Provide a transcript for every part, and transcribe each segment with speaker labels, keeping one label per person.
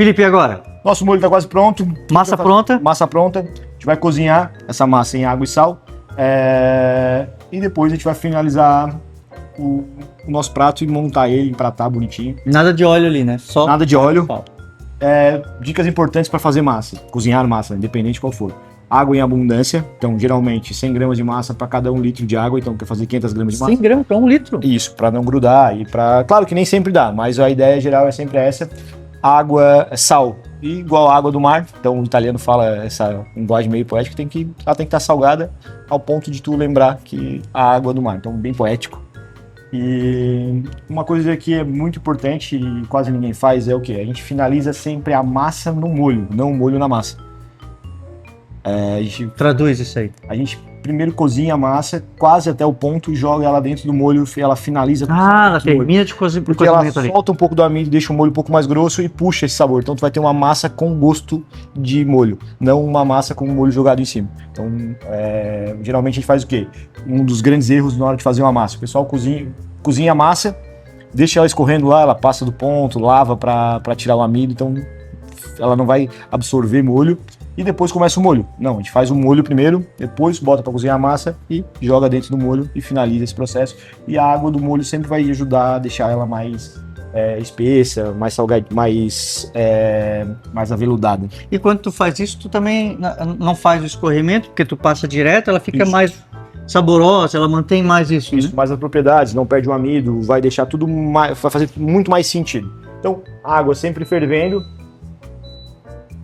Speaker 1: Felipe, e agora?
Speaker 2: Nosso molho está quase pronto.
Speaker 1: Massa pronta?
Speaker 2: Massa pronta. A gente vai cozinhar essa massa em água e sal. E depois a gente vai finalizar o nosso prato e montar ele, empratar bonitinho.
Speaker 1: Nada de óleo ali, né? Só
Speaker 2: Nada de óleo.
Speaker 1: sal.
Speaker 2: Dicas importantes para fazer massa, cozinhar massa, independente de qual for. Água em abundância, então geralmente 100 gramas de massa para cada 1 litro de água, então quer fazer 500 gramas de massa.
Speaker 1: 100 gramas para 1 litro?
Speaker 2: Isso, para não grudar e para... Claro que nem sempre dá, mas a ideia geral é sempre essa. Água, sal, igual a água do mar, então o italiano fala essa linguagem meio poética, ela tem que estar salgada ao ponto de tu lembrar que a água do mar, então bem poético. E uma coisa que é muito importante e quase ninguém faz é o quê? A gente finaliza sempre a massa no molho, não o molho na massa.
Speaker 1: Traduz isso aí.
Speaker 2: A gente primeiro cozinha a massa quase até o ponto e joga ela dentro do molho e ela finaliza com
Speaker 1: ela
Speaker 2: o molho.
Speaker 1: termina de cozinhar.
Speaker 2: Porque ela solta um pouco do amido, deixa o molho um pouco mais grosso e puxa esse sabor. Então tu vai ter uma massa com gosto de molho, não uma massa com molho jogado em cima. Então, geralmente a gente faz o quê? Um dos grandes erros na hora de fazer uma massa. O pessoal cozinha a massa, deixa ela escorrendo lá, ela passa do ponto, lava para tirar o amido, então ela não vai absorver molho. E depois começa o molho. Não, a gente faz o molho primeiro, depois bota para cozinhar a massa e joga dentro do molho e finaliza esse processo. E a água do molho sempre vai ajudar a deixar ela mais espessa, mais salgada, mais aveludada.
Speaker 1: E quando tu faz isso, tu também não faz o escorrimento, porque tu passa direto, ela fica mais saborosa, ela mantém mais isso, né?
Speaker 2: Mais as propriedades, não perde o amido, vai deixar tudo mais, vai fazer muito mais sentido. Então, água sempre fervendo.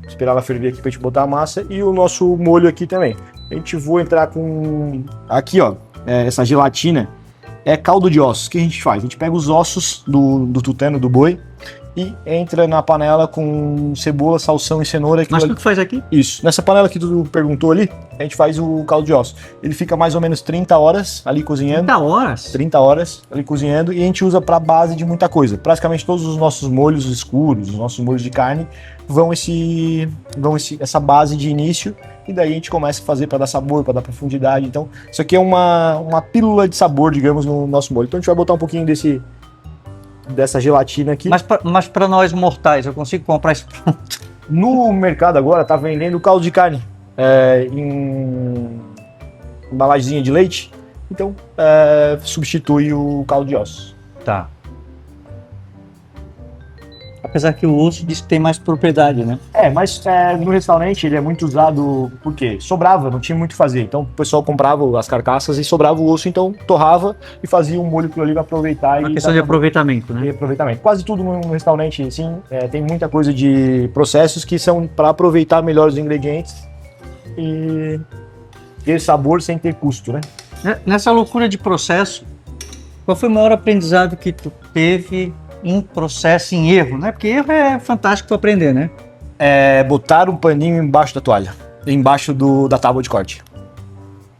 Speaker 2: Esperar ela ferver aqui pra gente botar a massa e o nosso molho aqui também. A gente vai entrar com... Aqui, ó, essa gelatina é caldo de ossos. O que a gente faz? A gente pega os ossos do tutano, do boi, e entra na panela com cebola, salsão e cenoura.
Speaker 1: Mas tu faz aqui?
Speaker 2: Isso. Nessa panela que tu perguntou ali, a gente faz o caldo de ossos. Ele fica mais ou menos 30 horas ali cozinhando.
Speaker 1: 30 horas?
Speaker 2: 30 horas ali cozinhando e a gente usa para base de muita coisa. Praticamente todos os nossos molhos escuros, os nossos molhos de carne, vão essa base de início e daí a gente começa a fazer para dar sabor, para dar profundidade. Então, isso aqui é uma pílula de sabor, digamos, no nosso molho. Então a gente vai botar um pouquinho dessa gelatina aqui.
Speaker 1: Mas para nós mortais, eu consigo comprar isso pronto?
Speaker 2: No mercado agora tá vendendo caldo de carne em embalagemzinha de leite, então substitui o caldo de ossos.
Speaker 1: Tá. Apesar que o osso diz que tem mais propriedade, né?
Speaker 2: Mas no restaurante ele é muito usado porque sobrava, não tinha muito o que fazer. Então o pessoal comprava as carcaças e sobrava o osso, então torrava e fazia um molho ali para aproveitar.
Speaker 1: Uma questão de aproveitamento, né?
Speaker 2: De aproveitamento. Quase tudo no restaurante, assim, tem muita coisa de processos que são para aproveitar melhor os ingredientes e ter sabor sem ter custo, né?
Speaker 1: Nessa loucura de processo, qual foi o maior aprendizado que tu teve em processo, em erro, né? Porque erro é fantástico para aprender, né?
Speaker 2: Botar um paninho embaixo da toalha, embaixo da tábua de corte.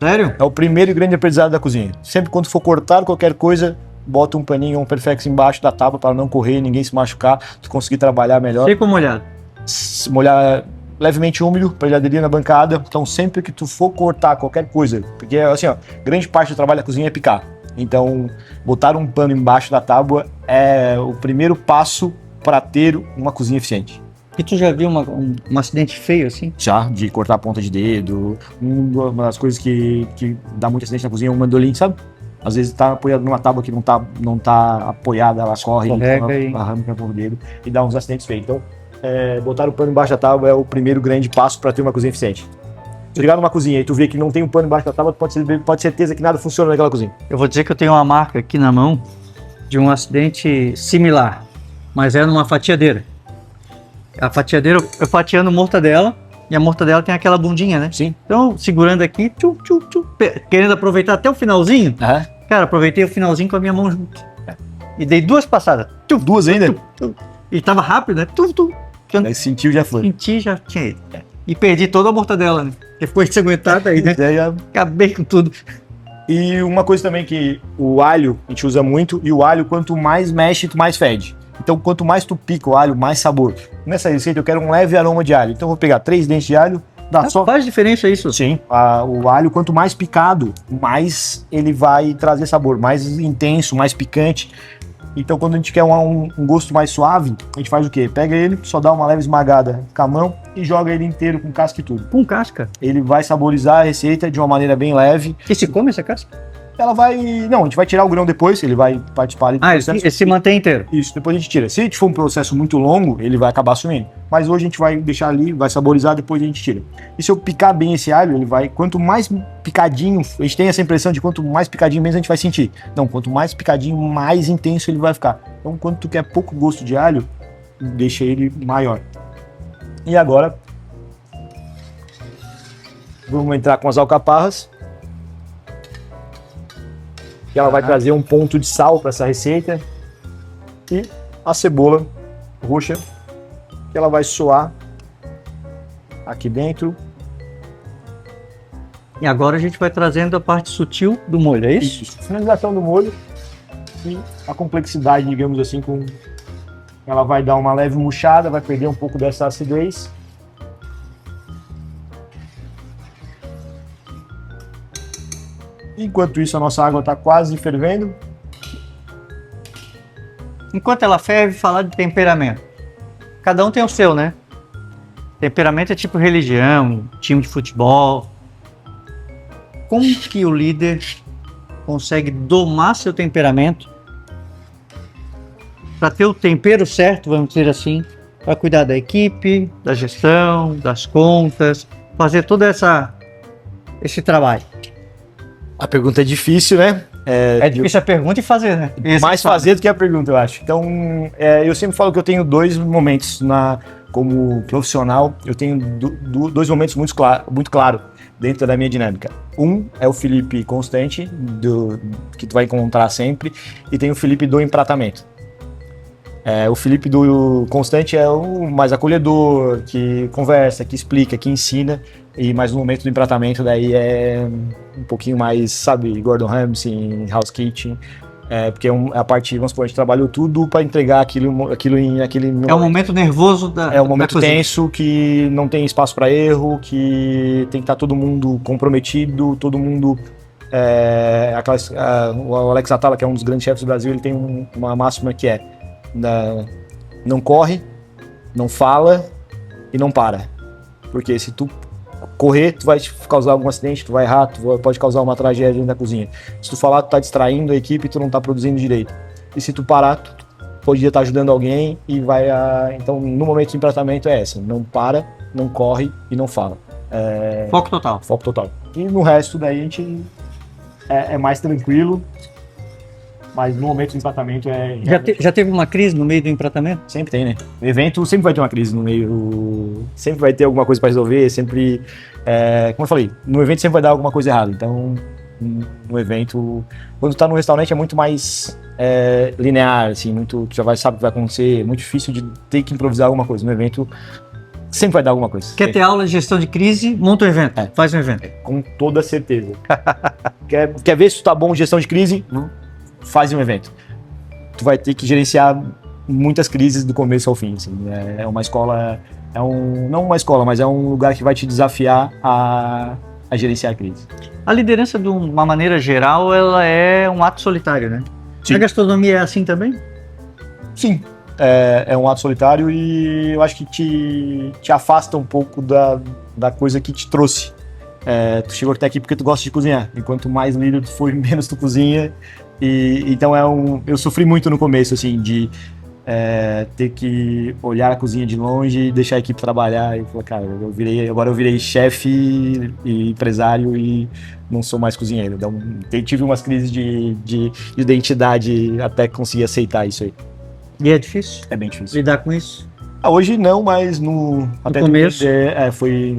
Speaker 1: Sério?
Speaker 2: É o primeiro e grande aprendizado da cozinha. Sempre quando for cortar qualquer coisa, bota um paninho, um perfex embaixo da tábua para não correr, ninguém se machucar, tu conseguir trabalhar melhor.
Speaker 1: Seco ou molhado?
Speaker 2: Molhar levemente úmido para ele aderir na bancada. Então sempre que tu for cortar qualquer coisa, porque assim, ó, grande parte do trabalho da cozinha é picar. Então, botar um pano embaixo da tábua é o primeiro passo para ter uma cozinha eficiente.
Speaker 1: E tu já viu um acidente feio assim?
Speaker 2: Já, de cortar a ponta de dedo. Uma das coisas que dá muito acidente na cozinha é um mandolim, sabe? Às vezes tá apoiado numa tábua que não tá apoiada, ela corre, arranca por dedo e dá uns acidentes feios. Então, botar o pano embaixo da tábua é o primeiro grande passo para ter uma cozinha eficiente. Se chegar numa cozinha e tu vê que não tem um pano embaixo da tábua, pode ter certeza que nada funciona naquela cozinha.
Speaker 1: Eu vou dizer que eu tenho uma marca aqui na mão de um acidente similar, mas é numa fatiadeira. A fatiadeira, eu fatiando mortadela, e a mortadela tem aquela bundinha, né?
Speaker 2: Sim.
Speaker 1: Então, segurando aqui, querendo aproveitar até o finalzinho, cara, aproveitei o finalzinho com a minha mão junto. E dei 2 passadas.
Speaker 2: Duas ainda?
Speaker 1: E tava rápido, né?
Speaker 2: Aí sentiu, já foi.
Speaker 1: Senti, já tinha ido. E perdi toda a mortadela, né? Porque ficou ensanguentada aí, né? Acabei com tudo.
Speaker 2: E uma coisa também que o alho a gente usa muito, e o alho quanto mais mexe, mais fede. Então quanto mais tu pica o alho, mais sabor. Nessa receita eu quero um leve aroma de alho. Então eu vou pegar 3 dentes de alho,
Speaker 1: Faz diferença isso?
Speaker 2: Sim. O alho quanto mais picado, mais ele vai trazer sabor, mais intenso, mais picante. Então, quando a gente quer um gosto mais suave, a gente faz o quê? Pega ele, só dá uma leve esmagada com a mão e joga ele inteiro com casca e tudo.
Speaker 1: Com casca.
Speaker 2: Ele vai saborizar a receita de uma maneira bem leve.
Speaker 1: E se come essa casca?
Speaker 2: Ela vai... Não, a gente vai tirar o grão depois, ele vai participar ali do processo.
Speaker 1: Ele se mantém inteiro.
Speaker 2: Isso, depois a gente tira. Se for um processo muito longo, ele vai acabar sumindo. Mas hoje a gente vai deixar ali, vai saborizar, depois a gente tira. E se eu picar bem esse alho, ele vai... Quanto mais picadinho, a gente tem essa impressão de quanto mais picadinho, menos a gente vai sentir. Não, quanto mais picadinho, mais intenso ele vai ficar. Então, quando tu quer pouco gosto de alho, deixa ele maior. E agora, vamos entrar com as alcaparras. Que ela vai trazer um ponto de sal para essa receita. E a cebola roxa, que ela vai soar aqui dentro.
Speaker 1: E agora a gente vai trazendo a parte sutil do molho, é isso?
Speaker 2: Isso. Finalização do molho e a complexidade, digamos assim, com ela vai dar uma leve murchada, vai perder um pouco dessa acidez. Enquanto isso, a nossa água está quase fervendo.
Speaker 1: Enquanto ela ferve, falar de temperamento. Cada um tem o seu, né? Temperamento é tipo religião, time de futebol. Como que o líder consegue domar seu temperamento para ter o tempero certo, vamos dizer assim, para cuidar da equipe, da gestão, das contas, fazer todo esse trabalho?
Speaker 2: A pergunta é difícil, né?
Speaker 1: É difícil a pergunta e fazer, né?
Speaker 2: Mais fazer do que a pergunta, eu acho. Então, eu sempre falo que eu tenho dois momentos como profissional. Eu tenho dois momentos muito claros dentro da minha dinâmica. Um é o Felipe constante, que tu vai encontrar sempre, e tem o Felipe do empratamento. O Felipe do constante é o mais acolhedor, que conversa, que explica, que ensina, mas no momento do empratamento daí é um pouquinho mais, sabe, Gordon Ramsay, House Kitchen, porque a parte, vamos supor, a gente trabalhou tudo para entregar aquilo naquele momento.
Speaker 1: É um momento nervoso
Speaker 2: É um momento tenso, que não tem espaço para erro, que tem que estar todo mundo comprometido, todo mundo... o Alex Atala, que é um dos grandes chefes do Brasil, ele tem uma máxima que é não corre, não fala e não para. Porque se tu correr, tu vai causar algum acidente, tu vai errar, pode causar uma tragédia dentro da cozinha. Se tu falar, tu tá distraindo a equipe e tu não tá produzindo direito. E se tu parar, tu podia estar ajudando alguém e vai... Então, no momento de empratamento é essa. Não para, não corre e não fala.
Speaker 1: Foco total.
Speaker 2: Foco total. E no resto daí a gente é mais tranquilo. Mas no momento do empratamento
Speaker 1: Já teve uma crise no meio do empratamento?
Speaker 2: Sempre tem, né? O evento sempre vai ter uma crise no meio. Sempre vai ter alguma coisa para resolver, sempre. Como eu falei, no evento sempre vai dar alguma coisa errada. Então, no evento. Quando tá no restaurante é muito mais linear, assim, muito. Tu já sabe o que vai acontecer, é muito difícil de ter que improvisar alguma coisa. No evento sempre vai dar alguma coisa.
Speaker 1: Quer ter aula de gestão de crise? Monta um evento. Faz um evento.
Speaker 2: Com toda certeza. quer ver se tu tá bom em gestão de crise? Faz um evento. Tu vai ter que gerenciar muitas crises do começo ao fim. Assim. É uma escola, não uma escola, mas é um lugar que vai te desafiar a gerenciar a crise.
Speaker 1: A liderança, de uma maneira geral, ela é um ato solitário, né?
Speaker 2: Sim.
Speaker 1: A gastronomia é assim também?
Speaker 2: Sim. É um ato solitário e eu acho que te afasta um pouco da coisa que te trouxe. Tu chegou até aqui porque tu gosta de cozinhar. E quanto mais líder tu for, menos tu cozinha. Então eu sofri muito no começo, assim, de ter que olhar a cozinha de longe e deixar a equipe trabalhar. E falar, cara, agora eu virei chefe e empresário e não sou mais cozinheiro. Então, tive umas crises de identidade até conseguir aceitar isso aí.
Speaker 1: E é difícil?
Speaker 2: É bem difícil.
Speaker 1: Lidar com isso?
Speaker 2: Hoje não, mas até
Speaker 1: no começo?
Speaker 2: Foi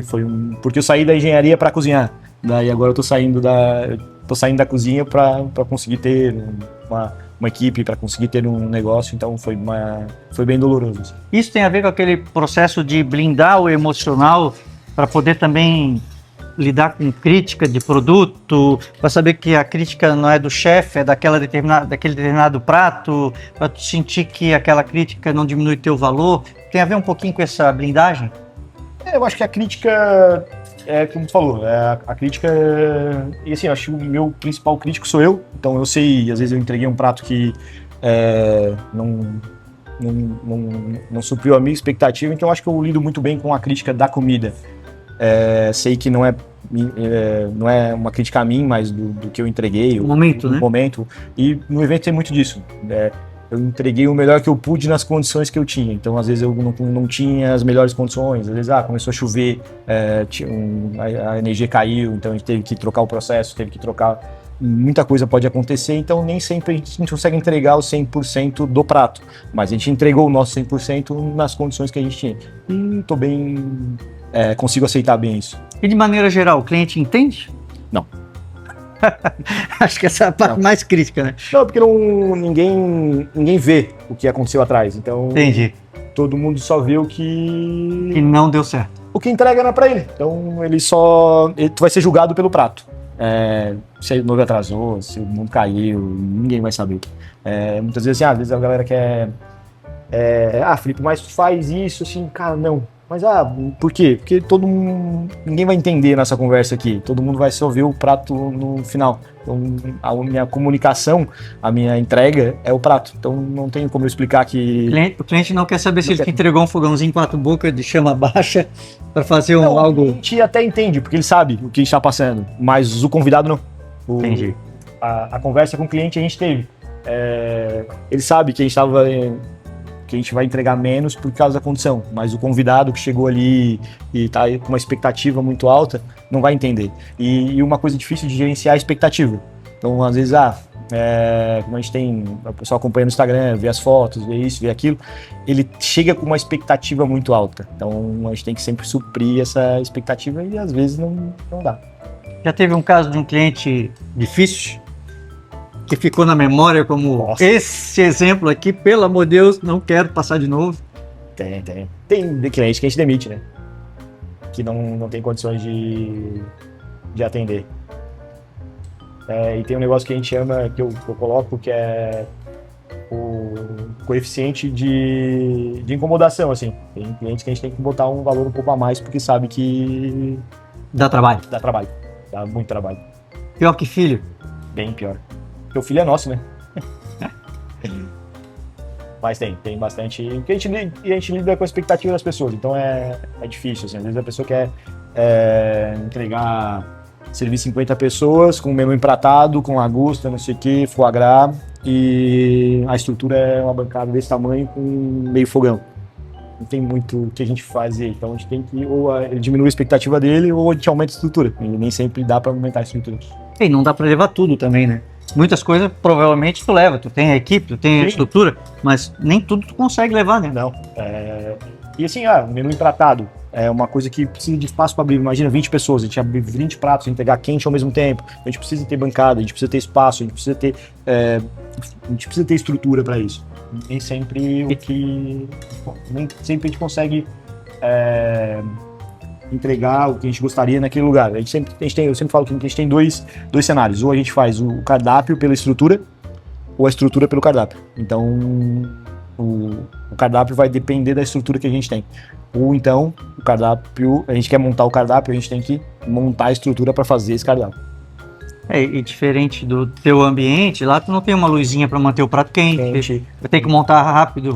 Speaker 2: porque eu saí da engenharia para cozinhar. Daí agora eu tô saindo da cozinha para conseguir ter uma equipe, para conseguir ter um negócio, então foi bem doloroso. Assim.
Speaker 1: Isso tem a ver com aquele processo de blindar o emocional para poder também lidar com crítica de produto, para saber que a crítica não é do chefe, é daquele determinado prato, para tu sentir que aquela crítica não diminui teu valor. Tem a ver um pouquinho com essa blindagem?
Speaker 2: Eu acho que a crítica... como tu falou, a crítica... E assim, eu acho que o meu principal crítico sou eu. Então eu sei, às vezes eu entreguei um prato que não supriu a minha expectativa, então acho que eu lido muito bem com a crítica da comida. Sei que não é uma crítica a mim, mas do que eu entreguei.
Speaker 1: O momento, né?
Speaker 2: Momento. E no evento tem muito disso. Eu entreguei o melhor que eu pude nas condições que eu tinha. Então, às vezes, eu não tinha as melhores condições. Às vezes, começou a chover, a energia caiu, então a gente teve que trocar o processo, teve que trocar. Muita coisa pode acontecer, então nem sempre a gente consegue entregar o 100% do prato. Mas a gente entregou o nosso 100% nas condições que a gente tinha. E estou bem... consigo aceitar bem isso.
Speaker 1: E de maneira geral, o cliente entende?
Speaker 2: Não.
Speaker 1: Acho que essa é a parte mais crítica, né?
Speaker 2: Não, porque ninguém vê o que aconteceu atrás. Então,
Speaker 1: entendi.
Speaker 2: Todo mundo só vê o que...
Speaker 1: Que não deu certo.
Speaker 2: O que entrega não é pra ele. Então, tu vai ser julgado pelo prato. Se o novo atrasou, se o mundo caiu, ninguém vai saber. Muitas vezes, às vezes a galera quer... Felipe, mas tu faz isso, assim, cara, não. Mas, por quê? Porque ninguém vai entender nessa conversa aqui. Todo mundo vai só ver o prato no final. Então, a minha comunicação, a minha entrega é o prato. Então, não tem como eu explicar que...
Speaker 1: O cliente não quer saber se ele entregou um fogãozinho 4 bocas de chama baixa para fazer algo...
Speaker 2: A gente até entende, porque ele sabe o que está passando. Mas o convidado não.
Speaker 1: Entendi.
Speaker 2: A conversa com o cliente a gente teve. Ele sabe que a gente vai entregar menos por causa da condição, mas o convidado que chegou ali e está com uma expectativa muito alta, não vai entender. E uma coisa difícil de gerenciar é a expectativa. Então, às vezes, como a gente tem, o pessoal acompanha no Instagram, vê as fotos, vê isso, vê aquilo, ele chega com uma expectativa muito alta. Então, a gente tem que sempre suprir essa expectativa e, às vezes, não dá.
Speaker 1: Já teve um caso de um cliente difícil? Que ficou na memória como
Speaker 2: Nossa.
Speaker 1: Esse exemplo aqui, pelo amor de Deus, não quero passar de novo.
Speaker 2: Tem. Tem cliente que a gente demite, né? Que não tem condições de atender. E tem um negócio que a gente chama, que eu coloco, que é o coeficiente de incomodação, assim. Tem clientes que a gente tem que botar um valor um pouco a mais, porque sabe que...
Speaker 1: Dá trabalho.
Speaker 2: Dá muito trabalho.
Speaker 1: Pior que filho.
Speaker 2: Bem pior. Porque o filho é nosso, né? Mas tem bastante. Porque a gente lida com a expectativa das pessoas, então é difícil. Assim, às vezes a pessoa quer servir 50 pessoas com o menu empratado, com lagosta, não sei o que, foie gras, e a estrutura é uma bancada desse tamanho com meio fogão. Não tem muito o que a gente fazer, então a gente tem que ele diminui a expectativa dele ou a gente aumenta a estrutura. E nem sempre dá para aumentar a estrutura.
Speaker 1: E não dá para levar tudo também, né? Muitas coisas provavelmente tu leva, tu tem a equipe, tu tem a estrutura, mas nem tudo tu consegue levar, né?
Speaker 2: Não. E assim, o menu empratado é uma coisa que precisa de espaço para abrir. Imagina 20 pessoas, a gente abrir 20 pratos, entregar quente ao mesmo tempo. A gente precisa ter bancada, a gente precisa ter espaço, a gente precisa ter estrutura para isso. Nem sempre a gente consegue entregar o que a gente gostaria naquele lugar. Eu sempre falo que a gente tem dois cenários. Ou a gente faz o cardápio pela estrutura, ou a estrutura pelo cardápio. Então, o cardápio vai depender da estrutura que a gente tem. Ou então, a gente quer montar o cardápio, a gente tem que montar a estrutura para fazer esse cardápio.
Speaker 1: E diferente do teu ambiente, lá tu não tem uma luzinha para manter o prato quente. Vai ter que montar rápido,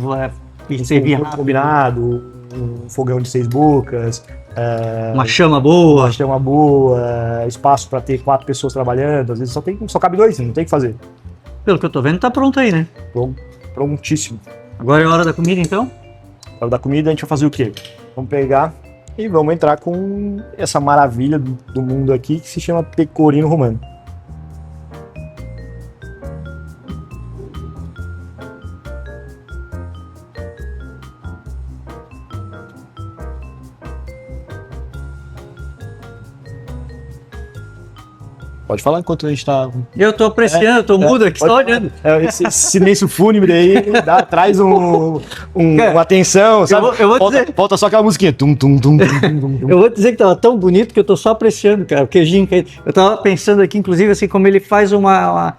Speaker 1: e servir rápido.
Speaker 2: Combinado, um fogão de 6 bocas.
Speaker 1: Uma chama boa.
Speaker 2: Espaço para ter 4 pessoas trabalhando. Às vezes só cabe 2, não tem o que fazer.
Speaker 1: Pelo que eu tô vendo, tá pronto aí, né?
Speaker 2: Prontíssimo.
Speaker 1: Agora é hora da comida, então?
Speaker 2: Na hora da comida a gente vai fazer o quê? Vamos pegar e vamos entrar com essa maravilha do mundo aqui que se chama pecorino romano. Pode falar enquanto a gente tá...
Speaker 1: Eu tô apreciando, eu tô mudo aqui, só olhando.
Speaker 2: Esse silêncio fúnebre aí traz uma atenção, sabe?
Speaker 1: Eu vou dizer...
Speaker 2: Falta só aquela musiquinha. Tum, tum, tum, tum, tum, tum.
Speaker 1: Eu vou dizer que tava tão bonito que eu tô só apreciando, cara, o queijinho. Eu tava pensando aqui, inclusive, assim, como ele faz uma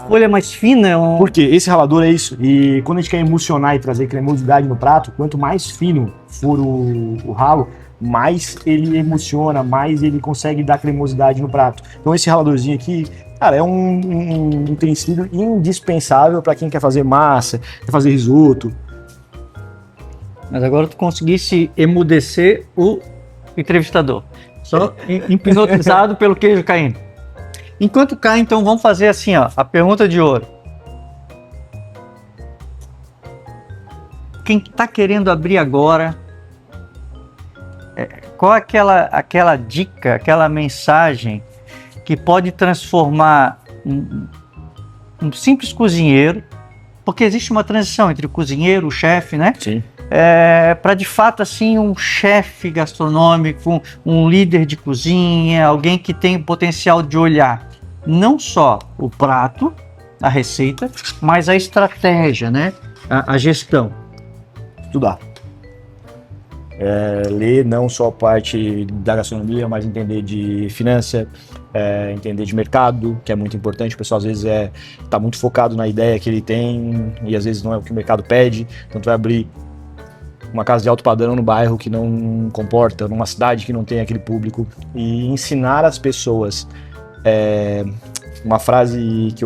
Speaker 1: folha mais fina.
Speaker 2: Porque esse ralador é isso. E quando a gente quer emulsionar e trazer cremosidade no prato, quanto mais fino for o ralo, mais ele emociona, mais ele consegue dar cremosidade no prato. Então esse raladorzinho aqui, cara, é um utensílio indispensável para quem quer fazer massa, quer fazer risoto.
Speaker 1: Mas agora tu conseguisse emudecer o entrevistador. Só hipnotizado pelo queijo caindo. Enquanto cai, então vamos fazer assim, ó, a pergunta de ouro. Quem está querendo abrir agora, qual é aquela dica, aquela mensagem que pode transformar um simples cozinheiro, porque existe uma transição entre o cozinheiro, o chefe, né?
Speaker 2: Sim.
Speaker 1: Para de fato assim um chefe gastronômico, um líder de cozinha, alguém que tem o potencial de olhar não só o prato, a receita, mas a estratégia, né? A gestão.
Speaker 2: Estudar. Ler não só a parte da gastronomia, mas entender de finança, entender de mercado, que é muito importante. O pessoal às vezes está muito focado na ideia que ele tem e às vezes não é o que o mercado pede. Então tu vai abrir uma casa de alto padrão no bairro que não comporta, numa cidade que não tem aquele público, e ensinar as pessoas. Uma frase que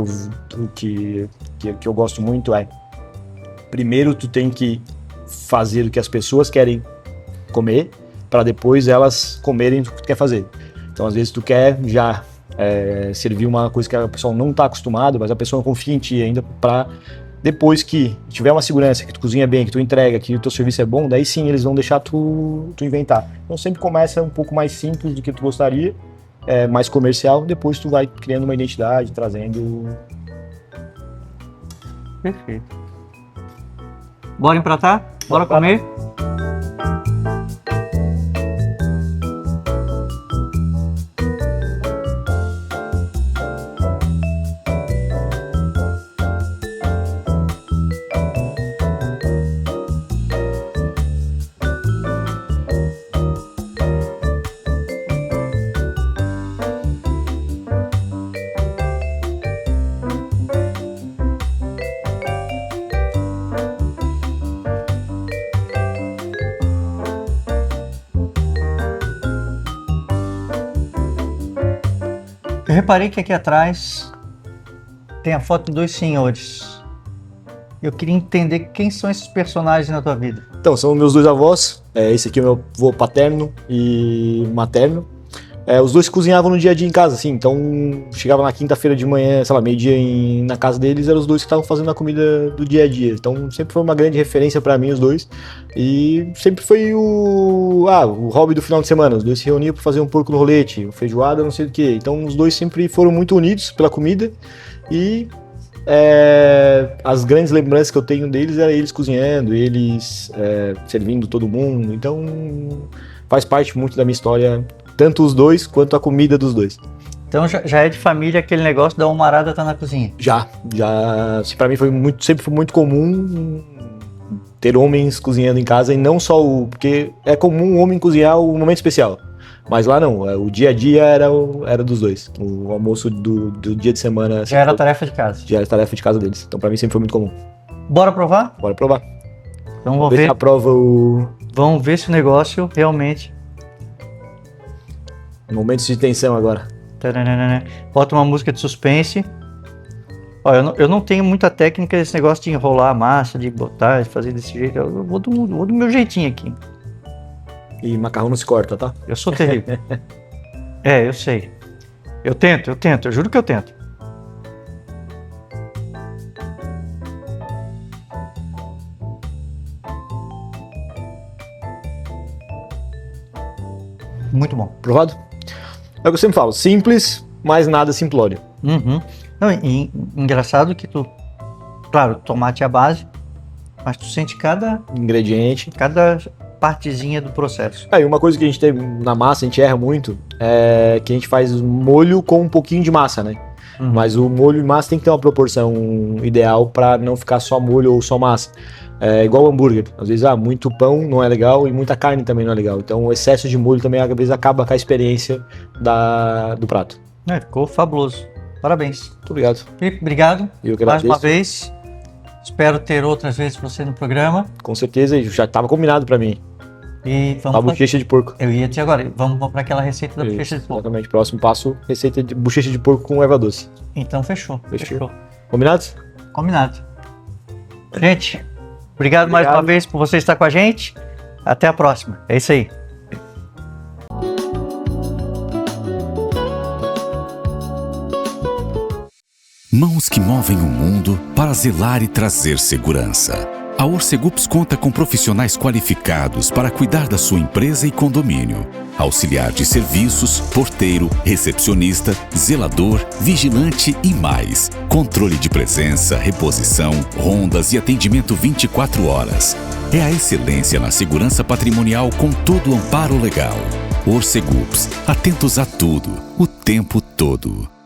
Speaker 2: eu gosto muito é: primeiro tu tem que fazer o que as pessoas querem comer, para depois elas comerem o que tu quer fazer. Então às vezes tu quer já servir uma coisa que a pessoa não está acostumada, mas a pessoa não confia em ti ainda, para depois que tiver uma segurança, que tu cozinha bem, que tu entrega, que o teu serviço é bom, daí sim eles vão deixar tu inventar. Então sempre começa um pouco mais simples do que tu gostaria, mais comercial, depois tu vai criando uma identidade, trazendo...
Speaker 1: Perfeito. Bora empratar? Bora comer? Eu reparei que aqui atrás tem a foto de dois senhores. Eu queria entender quem são esses personagens na tua vida.
Speaker 2: Então, são meus dois avós. Esse aqui é o meu avô paterno e materno. Os dois cozinhavam no dia a dia em casa, assim. Então, chegava na quinta-feira de manhã, sei lá, meio-dia na casa deles, eram os dois que estavam fazendo a comida do dia a dia. Então, sempre foi uma grande referência para mim, os dois. E sempre foi o hobby do final de semana. Os dois se reuniam para fazer um porco no rolete, feijoada, não sei o quê. Então, os dois sempre foram muito unidos pela comida. E as grandes lembranças que eu tenho deles eram eles cozinhando, eles servindo todo mundo. Então, faz parte muito da minha história, tanto os dois quanto a comida dos dois.
Speaker 1: Então já é de família aquele negócio da homarada tá na cozinha?
Speaker 2: Já. Pra mim sempre foi muito comum ter homens cozinhando em casa, e não só porque é comum o homem cozinhar o momento especial. Mas lá não, o dia a dia era dos dois. O almoço do dia de semana...
Speaker 1: Já era tarefa de casa?
Speaker 2: Já era tarefa de casa deles. Então pra mim sempre foi muito comum.
Speaker 1: Bora provar?
Speaker 2: Bora provar.
Speaker 1: Então vamos ver.
Speaker 2: Aprova
Speaker 1: Vamos ver se o negócio realmente...
Speaker 2: Momentos de tensão agora.
Speaker 1: Bota uma música de suspense. Ó, eu não tenho muita técnica desse negócio de enrolar a massa, de botar, de fazer desse jeito. Eu vou do meu jeitinho aqui.
Speaker 2: E macarrão não se corta, tá?
Speaker 1: Eu sou terrível. Eu sei. Eu tento, eu juro que eu tento. Muito bom.
Speaker 2: Provado? É o que eu sempre falo, simples, mas nada simplório.
Speaker 1: Uhum. Não, engraçado que claro, tomate é a base, mas tu sente cada
Speaker 2: ingrediente,
Speaker 1: cada partezinha do processo.
Speaker 2: E uma coisa que a gente tem na massa, a gente erra muito, é que a gente faz molho com um pouquinho de massa, né? Uhum. Mas o molho e massa tem que ter uma proporção ideal para não ficar só molho ou só massa. É igual o hambúrguer. Às vezes, muito pão não é legal e muita carne também não é legal. Então, o excesso de molho também, às vezes, acaba com a experiência do prato.
Speaker 1: Ficou fabuloso. Parabéns.
Speaker 2: Muito obrigado.
Speaker 1: Felipe, obrigado.
Speaker 2: Eu que
Speaker 1: mais uma vez. Espero ter outras vezes você no programa.
Speaker 2: Com certeza, já estava combinado para mim.
Speaker 1: E
Speaker 2: A
Speaker 1: vamos
Speaker 2: bochecha de porco.
Speaker 1: Eu ia dizer agora, vamos para aquela receita da bochecha de porco.
Speaker 2: Exatamente. Próximo passo, receita de bochecha de porco com erva doce.
Speaker 1: Então fechou.
Speaker 2: Combinado?
Speaker 1: Combinado. Gente, obrigado mais uma vez por você estar com a gente. Até a próxima. É isso aí.
Speaker 3: Mãos que movem o mundo para zelar e trazer segurança. A Orcegups conta com profissionais qualificados para cuidar da sua empresa e condomínio. Auxiliar de serviços, porteiro, recepcionista, zelador, vigilante e mais. Controle de presença, reposição, rondas e atendimento 24 horas. É a excelência na segurança patrimonial com todo o amparo legal. Orcegups, atentos a tudo, o tempo todo.